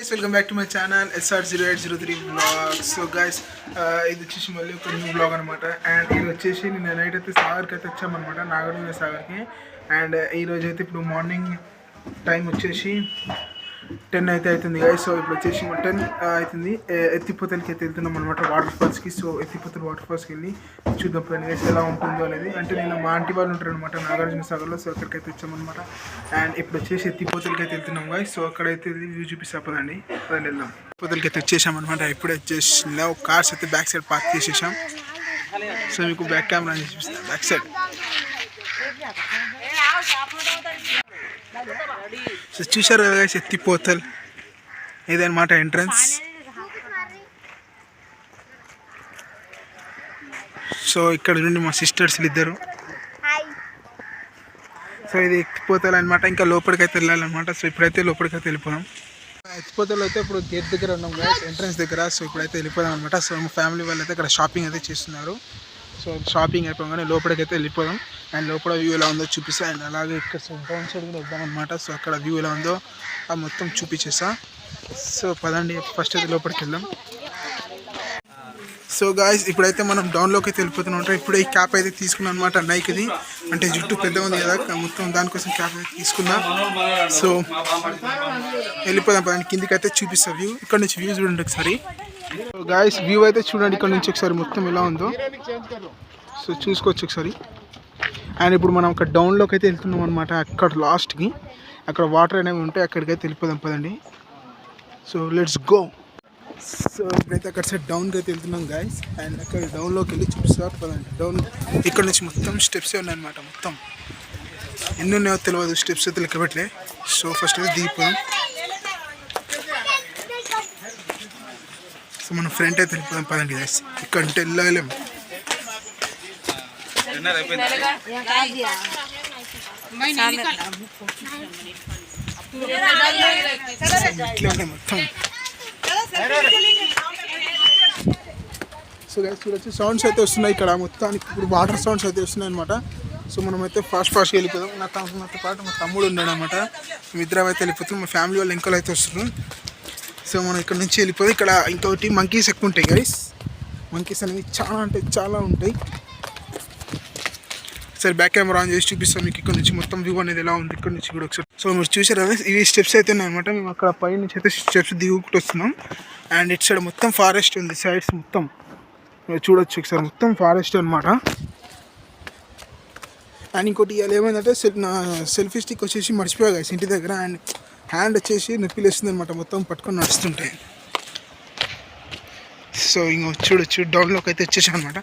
guys, welcome back to my channel SR0803 vlogs. So guys, ఇది వచ్చేసి మళ్ళీ ఒక న్యూ బ్లాగ్ అనమాట. అండ్ ఇది వచ్చేసి నిన్న నైట్ అయితే సాగర్కి అయితే వచ్చామన్నమాట, నాగార్జున సాగర్కి. అండ్ ఈరోజు అయితే ఇప్పుడు మార్నింగ్ టైం వచ్చేసి 10 అయితే అవుతుంది guys. సో ఇప్పుడు వచ్చేసి 10 అవుతుంది. ఎత్తిపోతలకి అయితే వెళ్తున్నాం అనమాట, వాటర్ ఫాల్స్కి. సో ఎత్తిపోతల వాటర్ ఫాల్స్కి వెళ్ళి చూద్దాం పని guys ఎలా ఉంటుందో అనేది. అంటే నేను మా ఆంటీ వాళ్ళు ఉంటారు అనమాట నాగార్జున సాగర్లో. సో అక్కడికైతే వచ్చామన్నమాట. అండ్ ఇప్పుడు వచ్చేసి ఎత్తిపోతలకి అయితే వెళ్తున్నాం guys. సో అక్కడైతే వ్యూ చూపిస్తా పదండి, పదండి వెళ్దాం. ఎత్తిపోతలకి అయితే వచ్చేసామన్నమాట. ఇప్పుడే వచ్చేసి కార్స్ అయితే బ్యాక్ సైడ్ పార్క్ చేసేసాం. సో మీకు బ్యాక్ కెమెరా అని చూపిస్తాను. బ్యాక్ సైడ్ సో చూసారు కదా guys, ఎత్తిపోతల్ ఇదన్నమాట ఎంట్రన్స్. సో ఇక్కడ నుండి మా సిస్టర్స్ ఇద్దరు. సో ఇది ఎత్తిపోతల్ అనమాట. ఇంకా లోపలికి అయితే వెళ్ళాలన్నమాట. సో ఇప్పుడైతే లోపలికి అయితే వెళ్ళిపోదాం. ఎత్తిపోతలు అయితే ఇప్పుడు గేట్ దగ్గర ఉన్నాం guys, ఎంట్రన్స్ దగ్గర. సో ఇప్పుడైతే వెళ్ళిపోదాం అనమాట. సో మా ఫ్యామిలీ వాళ్ళు అయితే ఇక్కడ షాపింగ్ అయితే చేస్తున్నారు. సో షాపింగ్ అయిపోగానే లోపలికి అయితే వెళ్ళిపోదాం. అండ్ లోపల వ్యూ ఎలా ఉందో చూపిస్తా. అండ్ అలాగే ఇక్కడ డౌన్ సైడ్ కూడా వద్దాం అనమాట. సో అక్కడ వ్యూ ఎలా ఉందో అది మొత్తం చూపించేస్తా. సో పదండి ఫస్ట్ అయితే లోపలికి వెళ్దాం. సో గాయస్ ఇప్పుడైతే మనం డౌన్లోకి అయితే వెళ్ళిపోతున్నాం. ఇప్పుడు ఈ క్యాప్ అయితే తీసుకున్నాం అనమాట, నైక్ది. అంటే జుట్టు పెద్దగా ఉంది కదా, మొత్తం దానికోసం క్యాప్ అయితే తీసుకున్నా. సో వెళ్ళిపోదాం పదండి, కిందికి అయితే చూపిస్తా వ్యూ. ఇక్కడ నుంచి వ్యూ చూడండి ఒకసారి. సో గాయస్ వ్యూ అయితే చూడండి ఇక్కడ నుంచి ఒకసారి మొత్తం ఎలా ఉందో. సో చూసుకోవచ్చు ఒకసారి. అండ్ ఇప్పుడు మనం అక్కడ డౌన్లోకి అయితే వెళ్తున్నాం అనమాట. అక్కడ లాస్ట్కి అక్కడ వాటర్ అనేవి ఉంటాయి, అక్కడికైతే వెళ్ళిపోదాం పదండి. So let's go. సో ఇప్పుడైతే అక్కడ సైడ్ డౌన్కి అయితే వెళ్తున్నాం గాయస్. అండ్ అక్కడ డౌన్లోకి వెళ్ళి చూపిస్తారు పదండి. డౌన్ ఇక్కడ నుంచి మొత్తం స్టెప్స్ ఉన్నాయన్నమాట. మొత్తం ఎన్ని ఉన్నాయో తెలియదు, స్టెప్స్ అయితే లెక్క పెట్టలే. సో ఫస్ట్ అయితే దిగిపోయాం. సో మన ఫ్రెండ్ అయితే వెళ్ళిపోదాం పదండి గాయస్. ఇక్కడ అంటే వెళ్ళలేము. మొత్తం సో గైస్ చూడొచ్చు సౌండ్స్ అయితే వస్తున్నాయి ఇక్కడ మొత్తానికి. ఇప్పుడు వాటర్ సౌండ్స్ అయితే వస్తున్నాయి అనమాట. సో మనమైతే ఫాస్ట్గా వెళ్ళిపోదాం. నాతో పాటు మా తమ్ముడు ఉన్నాడు అనమాట. మేమిద్దరం అయితే వెళ్ళిపోతాం. మా ఫ్యామిలీ వాళ్ళు ఇంకోలు అయితే వస్తున్నారు. సో మనం ఇక్కడ నుంచి వెళ్ళిపోయి ఇక్కడ ఇంకొకటి మంకీస్ ఎక్కువ ఉంటాయి గైస్. మంకీస్ అనేవి చాలా అంటే చాలా ఉంటాయి. సరే బ్యాక్ కెమెరా ఆన్ చేసి చూపిస్తాం మీకు ఇక్కడ నుంచి మొత్తం వ్యూ అనేది ఎలా ఉంది ఇక్కడ నుంచి కూడా ఒకసారి. సో మీరు చూసారు కదా, ఇవి స్టెప్స్ అయితే ఉన్నాయన్నమాట. మేము అక్కడ పై నుంచి అయితే స్టెప్స్ దిగుకుంటూ వస్తున్నాం. అండ్ ఇటు సైడ్ మొత్తం ఫారెస్ట్ ఉంది, సైడ్స్ మొత్తం చూడొచ్చు ఒకసారి, మొత్తం ఫారెస్ట్ అనమాట. అండ్ ఇంకోటి ఇవాళ ఏమైందంటే నా సెల్ఫీ స్టిక్ వచ్చేసి మర్చిపోయా గైస్ ఇంటి దగ్గర. అండ్ హ్యాండ్ వచ్చేసి నొప్పి లేస్తుంది అనమాట మొత్తం పట్టుకొని నడుస్తుంటాయి. సో ఇంకో చూడొచ్చు డౌన్లోకి అయితే వచ్చేసాను అనమాట.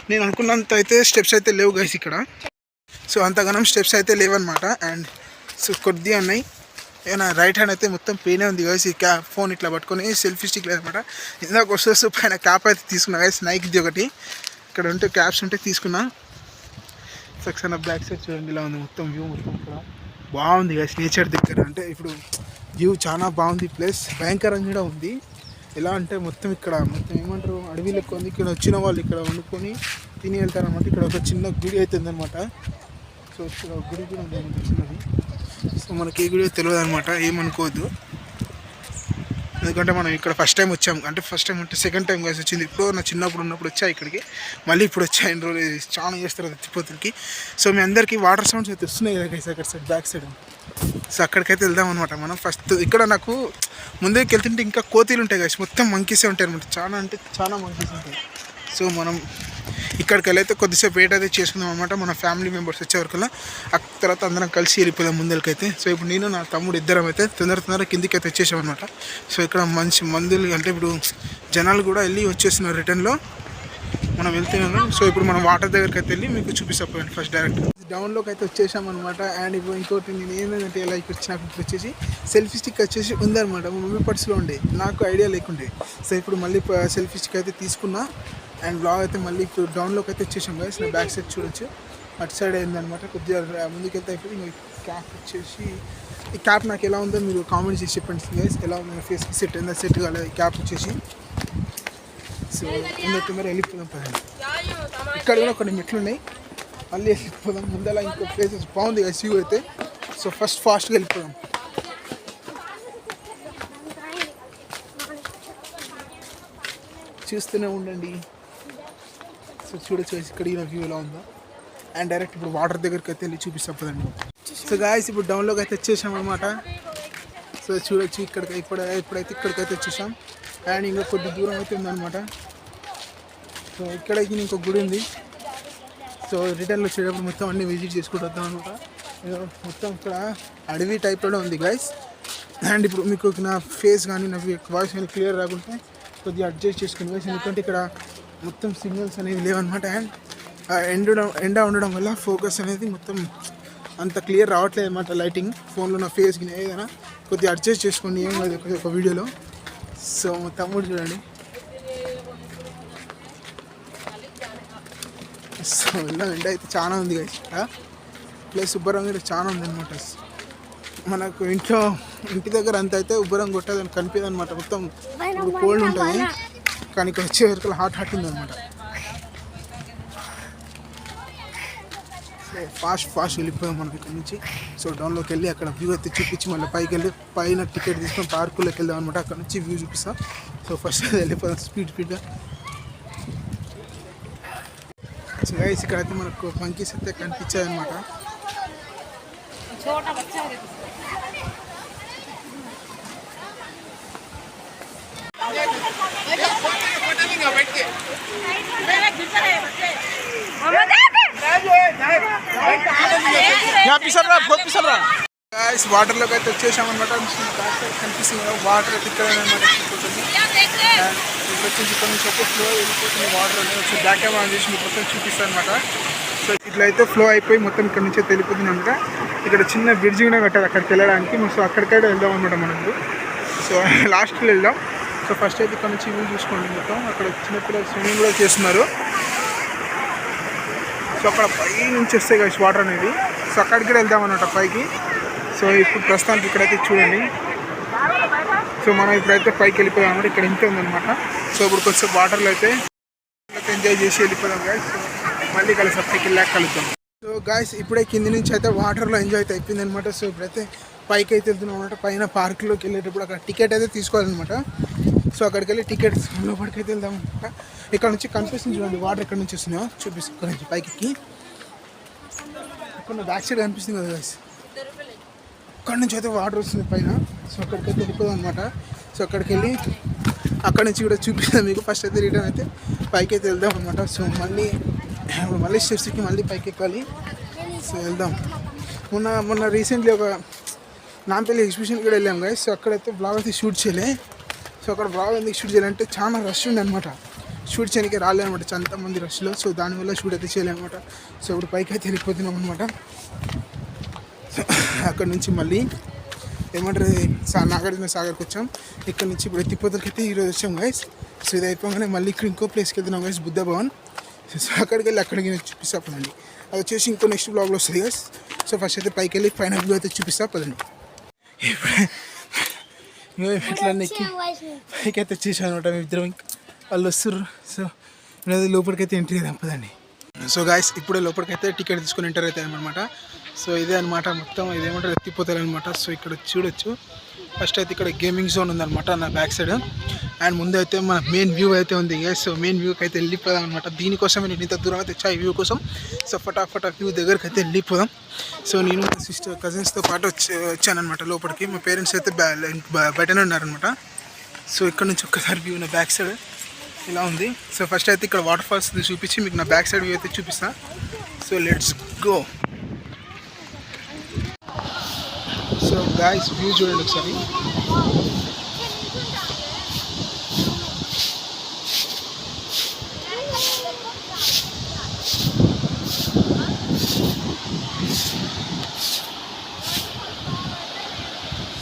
నేను అనుకున్నంత అయితే స్టెప్స్ అయితే లేవు గైస్ ఇక్కడ. సో అంతగానం స్టెప్స్ అయితే లేవన్నమాట. అండ్ సో కొద్దిగా ఉన్నాయి. ఏమైనా రైట్ హ్యాండ్ అయితే మొత్తం పెయినే ఉంది గైస్. ఈ ఫోన్ ఇట్లా పట్టుకొని సెల్ఫీ స్టిక్ లేదనమాట. ఇందాక వస్తూ పైన క్యాప్ అయితే తీసుకున్నా గైస్, నైక్ది ఒకటి. ఇక్కడ ఉంటే క్యాప్స్ ఉంటే తీసుకున్నా. సెక్షన్ ఆఫ్ బ్యాక్ సైడ్ చూడండి ఇలా ఉంది మొత్తం వ్యూ. మొత్తం ఇక్కడ బాగుంది గైస్, నేచర్ దగ్గర. అంటే ఇప్పుడు వ్యూ చాలా బాగుంది, ప్లేస్ భయంకరంగా కూడా ఉంది. ఎలా అంటే మొత్తం ఇక్కడ మొత్తం ఏమంటారు అడవి లెక్క ఉంది. ఇక్కడ వచ్చిన వాళ్ళు ఇక్కడ వండుకొని తిని వెళ్తారనమాట. ఇక్కడ ఒక చిన్న గుడి అయితే ఉందన్నమాట. సో ఇక్కడ ఒక గుడి కూడా ఉంది చిన్నది. సో మనకి ఏ గుడి తెలియదు అనమాట, ఏమనుకోవద్దు. ఎందుకంటే మనం ఇక్కడ ఫస్ట్ టైం వచ్చాం. అంటే ఫస్ట్ టైం అంటే సెకండ్ టైం కలిసి వచ్చింది. ఇప్పుడు నా చిన్నప్పుడు ఉన్నప్పుడు వచ్చా ఇక్కడికి, మళ్ళీ ఇప్పుడు వచ్చా. ఎన్ని రోజులు చాలా చేస్తారు ఎత్తిపోతలకి. సో మీ అందరికీ వాటర్ సౌండ్స్ అయితే వస్తున్నాయి కదా గైస్ అక్కడ సైడ్ బ్యాక్ సైడ్. సో అక్కడికైతే వెళ్దాం అనమాట మనం ఫస్ట్. ఇక్కడ నాకు ముందుకు వెళ్తుంటే ఇంకా కోతీలు ఉంటాయి గైస్, మొత్తం మంకీసే ఉంటాయి అనమాట. చాలా అంటే చాలా మంకీస్ ఉంటాయి. సో మనం ఇక్కడికి వెళ్ళైతే కొద్దిసేపు వెయిట్ అయితే చేసుకుందాం అనమాట. మన ఫ్యామిలీ మెంబర్స్ వచ్చేవరకల్లా ఆ తర్వాత అందరం కలిసి వెళ్ళిపోదాం ముందరికైతే. సో ఇప్పుడు నేను నా తమ్ముడు ఇద్దరం అయితే తొందర కిందికి అయితే వచ్చేసాం అనమాట. సో ఇక్కడ మంచి మందులు అంటే ఇప్పుడు జనాలు కూడా వెళ్ళి వచ్చేస్తున్నారు రిటర్న్లో, మనం వెళ్తున్నాం. సో ఇప్పుడు మనం వాటర్ దగ్గరికి అయితే వెళ్ళి మీకు చూపిస్తాం ఫస్ట్ డైరెక్ట్. డౌన్లోకి అయితే వచ్చేసాం అనమాట. అండ్ ఇప్పుడు ఇంకోటి నేను ఏమైందంటే ఇలా ఇక్కడ వచ్చినప్పుడు వచ్చేసి సెల్ఫీ స్టిక్ వచ్చేసి ఉందన్నమాట. మా మమ్మీ పర్స్లో ఉండే, నాకు ఐడియా లేకుండే. సో ఇప్పుడు మళ్ళీ సెల్ఫీ స్టిక్ అయితే తీసుకున్నా. అండ్ బ్లాగ్ అయితే మళ్ళీ ఇప్పుడు డౌన్లోకి అయితే వచ్చేసాం గైస్. నా బ్యాక్ సైడ్ చూడొచ్చు, అటు సైడ్ అయిందనమాట. కొద్దిగా ముందుకెళ్తే అయిపోయి క్యాప్ వచ్చేసి ఈ క్యాప్ నాకు ఎలా ఉందో మీరు కామెంట్ చేసి చెప్పండి గైస్. ఎలా ఉందో ఫేస్కి సెట్ అయిందా, సెట్ కాలేదు ఈ క్యాప్ వచ్చేసి. సో తొందర వెళ్ళిపోదాం పదండి. ఇక్కడ కూడా కొన్ని మెట్లు ఉన్నాయి, మళ్ళీ వెళ్ళిపోదాం. ముందర ఇంకో ప్లేసెస్ బాగుంది కదా వ్యూ అయితే. సో ఫాస్ట్గా వెళ్ళిపోదాం. చూస్తూనే ఉండండి. సో చూడొచ్చు ఇక్కడ ఈ వ్యూ ఎలా ఉందో. అండ్ డైరెక్ట్ ఇప్పుడు వాటర్ దగ్గరికి అయితే వెళ్ళి చూపిస్తాం పదండి. సో గాయస్ ఇప్పుడు డౌన్లోకి అయితే వచ్చేసాం అనమాట. సో చూడొచ్చు ఇప్పుడైతే ఇక్కడికైతే వచ్చేసాం. అండ్ ఇంకా కొద్ది దూరం అయితే ఉందన్నమాట. సో ఇక్కడ ఇంకో గుడి ఉంది. సో రిటర్న్లో వచ్చేటప్పుడు మొత్తం అన్నీ విజిట్ చేసుకుంటూ వద్దాం అనమాట. మొత్తం ఇక్కడ అడవి టైప్లో ఉంది గైస్. అండ్ ఇప్పుడు మీకు నా ఫేస్ కానీ నా వాయిస్ కానీ క్లియర్ రాకుంటే కొద్దిగా అడ్జస్ట్ చేసుకుని గైస్, ఎందుకంటే ఇక్కడ మొత్తం సిగ్నల్స్ అనేవి లేవన్నమాట. అండ్ ఎండ ఉండడం వల్ల ఫోకస్ అనేది మొత్తం అంత క్లియర్ రావట్లేదు అనమాట. లైటింగ్ ఫోన్లో నా ఫేస్కి ఏదైనా కొద్దిగా అడ్జస్ట్ చేసుకోండి, ఏం కాదు ఒక వీడియోలో. సో తమ్ముడు చూడండి. సో ఇలా ఎండ అయితే చాలా ఉంది గైస్. ప్లస్ ఉబ్బరం కూడా చాలా ఉంది అనమాట. మనకు ఇంటి దగ్గర అంత అయితే ఉబ్బరం కొట్టదని కనిపించదు అనమాట. మొత్తం కోల్డ్ ఉంటుంది, కానీ ఇక్కడ వచ్చే వరకు హాట్ ఉంది అనమాట. సో ఫాస్ట్ వెళ్ళిపోయాం మనం ఇక్కడ నుంచి. సో డౌన్లోకి వెళ్ళి అక్కడ వ్యూ అయితే చూపించి మళ్ళీ పైకి వెళ్ళి పైన టికెట్ తీసుకొని పార్కులోకి వెళ్దాం అనమాట. అక్కడ నుంచి వ్యూ చూపిస్తాం. సో ఫస్ట్ వెళ్ళిపోదాం స్పీడ్గా. సో గైస్ ఇక్కడ అయితే మనకు మంకీస్ అయితే కనిపించాయి అనమాట. వాటర్లోకి అయితే వచ్చేసాం అనమాట. కనిపిస్తుంది కదా వాటర్ అయితే ఇక్కడ అనమాట. ఇక్కడ నుంచి ఒక ఫ్లో వెళ్ళిపోతుంది వాటర్ అనేది. వచ్చి బ్యాక్ కెమెరా ఆన్ చేసి మీకు మొత్తం చూపిస్తాను అనమాట. సో ఇట్లా అయితే ఫ్లో అయిపోయి మొత్తం ఇక్కడ నుంచి వెళ్ళిపోతుంది అనమాట. ఇక్కడ చిన్న బ్రిడ్జ్ కూడా కట్టారు అక్కడికి వెళ్ళడానికి. సో అక్కడికైతే వెళ్దాం అనమాట మనకు. సో లాస్ట్లో వెళ్దాం. సో ఫస్ట్ అయితే ఇక్కడ నుంచి వ్యూ చూసుకోండి మొత్తం. అక్కడ చిన్నపిల్లలు స్విమ్మింగ్ కూడా చేస్తున్నారు. సో అక్కడ పై నుంచి వస్తాయి కదా వాటర్ అనేది. సో అక్కడికి వెళ్దాం అన్నమాట పైకి. సో ఇప్పుడు ప్రస్తుతానికి ఇక్కడైతే చూడండి. సో మనం ఇప్పుడైతే పైకి వెళ్ళిపోయాం అనమాట. ఇక్కడ ఇంత ఉందన్నమాట. సో ఇప్పుడు కొంచెం వాటర్లో అయితే ఎంజాయ్ చేసి వెళ్ళిపోదాం గాయస్. సో మళ్ళీ కలిసి పైకి వెళ్ళాక కలుద్దాం. సో గాయస్ ఇప్పుడే కింది నుంచి అయితే వాటర్లో ఎంజాయ్ అయితే అయిపోయింది అనమాట. సో ఇప్పుడైతే పైకి అయితే వెళ్తున్నాం అనమాట. పైన పార్క్లోకి వెళ్ళేటప్పుడు అక్కడ టికెట్ అయితే తీసుకోవాలన్నమాట. సో అక్కడికి వెళ్ళి టికెట్ లోపలికి అయితే వెళ్దాం అనమాట. ఇక్కడ నుంచి కనిపిస్తుంది చూడండి వాటర్ ఎక్కడ నుంచి వస్తున్నాయో చూపిస్తాం. ఇక్కడ నుంచి పైకి ఇక్కడ బ్యాక్ సైడ్ కనిపిస్తుంది కదా గాయస్. అక్కడ నుంచి అయితే వాటర్ వస్తుంది పైన. సో అక్కడికి అయితే వెళ్ళిపోదాం అనమాట. సో అక్కడికి వెళ్ళి అక్కడ నుంచి కూడా చూపిస్తాం మీకు. ఫస్ట్ అయితే రిటర్న్ అయితే పైకి అయితే వెళ్దాం అనమాట. సో మళ్ళీ స్టెప్స్కి మళ్ళీ పైకి ఎక్కాలి. సో వెళ్దాం. మొన్న రీసెంట్లీ ఒక నాంపల్లి ఎగ్జిబిషన్ కూడా వెళ్ళాం గాయస్. సో అక్కడైతే బ్లాగ్ అయితే షూట్ చేయలే. సో అక్కడ బ్లాగ్ ఎందుకు షూట్ చేయాలంటే చాలా రష్ ఉంది అనమాట. షూట్ చేయడానికి రాలేదనమాట చాలామంది రష్లో. సో దానివల్ల షూట్ అయితే చేయలేమన్నమాట. సో ఇప్పుడు పైకి అయితే వెళ్ళిపోతున్నాం అనమాట. అక్కడ నుంచి మళ్ళీ ఏమంటారు నాగార్జున సాగర్కి వచ్చాం. ఇక్కడ నుంచి ఇప్పుడు ఎత్తిపోతలకి అయితే ఈరోజు వచ్చాం గైస్. సో ఇది అయిపోగానే మళ్ళీ ఇక్కడ ఇంకో ప్లేస్కి వెళ్తున్నాం గైస్, బుద్ధ భవన్. సో అక్కడికి వెళ్ళి అక్కడికి చూపిస్తా పదండి. అది వచ్చేసి ఇంకో నెక్స్ట్ బ్లాగ్లో వస్తుంది గైస్. సో ఫస్ట్ అయితే పైకి వెళ్ళి పైన వ్యూ అయితే చూపిస్తా పదండి. ఇప్పుడే ఇట్లా ఎక్కి పైకి అయితే వచ్చేసాను అనమాట. మేము ఇద్దరం వాళ్ళు వస్తారు. సో నేను లోపలికైతే ఎంట్రీ కదా పదండి. సో గాయస్ ఇప్పుడే లోపలికైతే టికెట్ తీసుకొని ఎంటర్ అవుతాయి అనమాట. సో ఇదే అనమాట మొత్తం ఇదేమంటారు ఎత్తిపోతారు అనమాట. సో ఇక్కడ చూడొచ్చు. ఫస్ట్ అయితే ఇక్కడ గేమింగ్ జోన్ ఉందన్నమాట నా బ్యాక్ సైడ్. అండ్ ముందు అయితే మన మెయిన్ వ్యూ అయితే ఉంది. సో మెయిన్ వ్యూకి అయితే వెళ్ళిపోదాం అనమాట. దీనికోసమే నేను ఇంత దూరం అయితే వచ్చా ఈ వ్యూ కోసం. సో ఫటాఫట్ వ్యూ దగ్గరికి అయితే వెళ్ళిపోదాం. సో నేను మా సిస్టర్ కజిన్స్తో పాటు వచ్చానమాట లోపలికి. మా పేరెంట్స్ అయితే బయటనే ఉన్నారనమాట. సో ఇక్కడ నుంచి ఒక్కసారి వ్యూ నా బ్యాక్ సైడ్ ఇలా ఉంది. సో ఫస్ట్ అయితే ఇక్కడ వాటర్ ఫాల్స్ చూపించి మీకు నా బ్యాక్ సైడ్ వ్యూ అయితే చూపిస్తా. So let's go. So guys view చూడండి ఒకసారి.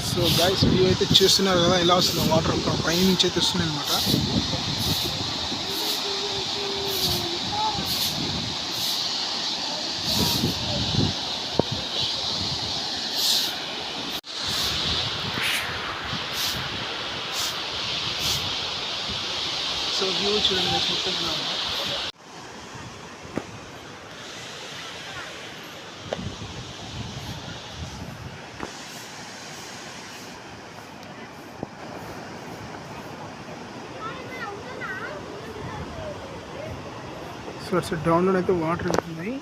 సో గాయ్స్ వ్యూ అయితే చూస్తున్నారు కదా ఎలా వస్తుంది వాటర్ పై నుంచి అయితే వస్తుంది అనమాట. సో వ్యూ చూడండి మొత్తం ఇలా ఉంది. సో అటు డౌన్లో అయితే వాటర్ వెళ్తున్నాయి.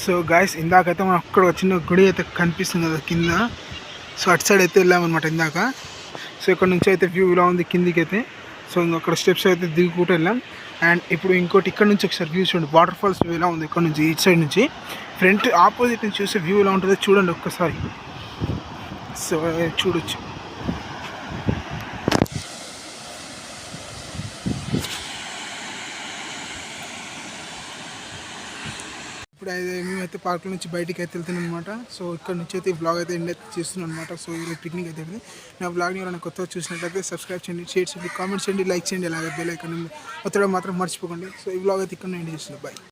సో గాయస్ ఇందాకైతే మనం అక్కడ చిన్న గుడి అయితే కనిపిస్తుంది కదా కింద. సో అటు సైడ్ అయితే వెళ్ళామన్నమాట ఇందాక. సో ఇక్కడ నుంచి అయితే వ్యూ ఇలా ఉంది కిందికి అయితే. సో అక్కడ స్టెప్స్ అయితే దిగుకుంటూ వెళ్ళాం. అండ్ ఇప్పుడు ఇంకోటి ఇక్కడ నుంచి ఒకసారి వ్యూ చూడండి, వాటర్ ఫాల్స్ వ్యూ ఎలా ఉంది ఇక్కడ నుంచి, ఇటు సైడ్ నుంచి ఫ్రంట్ ఆపోజిట్ నుంచి చూసే వ్యూ ఎలా ఉంటుందో చూడండి ఒక్కసారి. సో చూడొచ్చు. ఇప్పుడు అయితే మేమైతే పార్క్ నుంచి బయటికి అయితే వెళ్తున్నాం అనమాట. సో ఇక్కడ నుంచి అయితే బ్లాగ్ అయితే ఎండ్ అయితే చేస్తున్నాం అనమాట. సో ఇది పిక్నిక్ అయితే నా బ్లాగ్ని ఎవరైనా కొత్తగా చూసినట్లయితే సబ్స్క్రైబ్ చేయండి, షేర్ చేయండి, కామెంట్ చేయండి, లైక్ చేయండి, అలాగే బెల్ ఐకాన్ ఒత్తడం మాత్రం మర్చిపోకండి. సో ఈ బ్లాగ్ అయితే ఇక్కడ ఎండ్ చేస్తున్నాం. బాయ్.